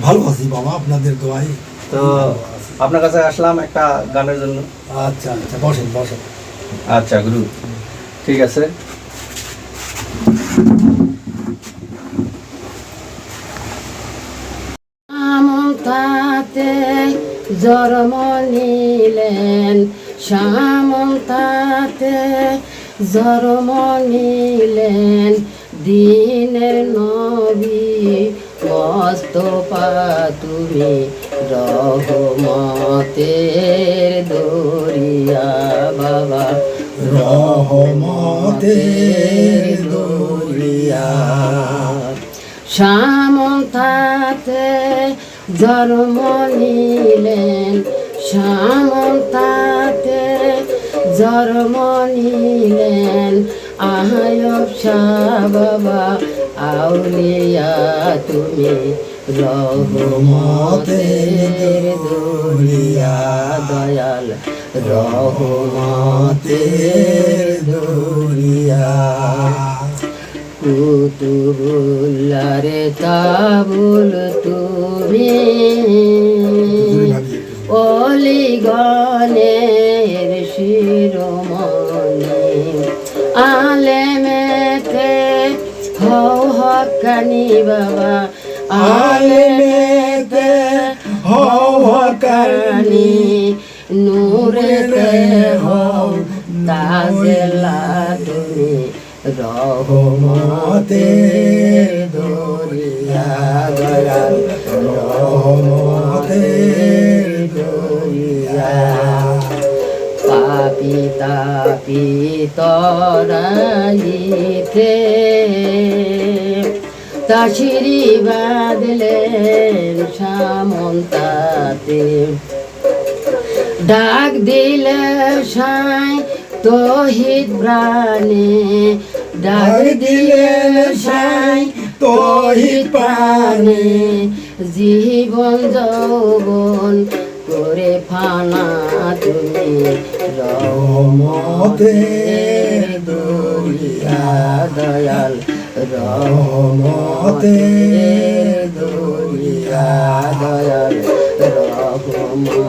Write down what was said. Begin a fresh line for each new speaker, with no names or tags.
ভালো আছি বাবা, আপনাদের দোয়ায়।
তো আপনার কাছে আসলাম একটা গানের জন্য।
আচ্ছা আচ্ছা, বসেন বসেন।
আচ্ছা গুরু, ঠিক আছে।
সামন্তাতে জন্ম নিলেন, সামন্তাতে জন্ম নিলেন, দিনের নবী মোস্তফা তুমি রহমতের দরিয়া বাবা,
রহমতের দরিয়া।
সামন্তাতে জন্ম নিলেন, সামন্তাতে জন্ম নিলেন, আয়ব শাহ বাবা আউলিয়া তুমি রহমতের দরিয়া দয়াল, রহমতের দরিয়া। কুতুবুল্লারে তাবুল তুমি অলিগণের শিরোমণি, আলেমেতে হও হক্কানি বাবা, আলেমেতে হও হক্কানি, নূরেতে হও তাজেলা তুমি রহমতের দরিয়া দয়াল, রহমতের দরিয়া। পাপি তাপি তরাইতে তাশিরি বাদলেন সামন্তাতে, ডাক দিলে সাই তহিদ প্রাণে, ডাক দিলেন সাই তহিদ প্রাণে, জীবন যৌবন করে ফানা তুমি রহমতের দরিয়া দয়াল, রহমতের দরিয়া দয়াল, রহমতের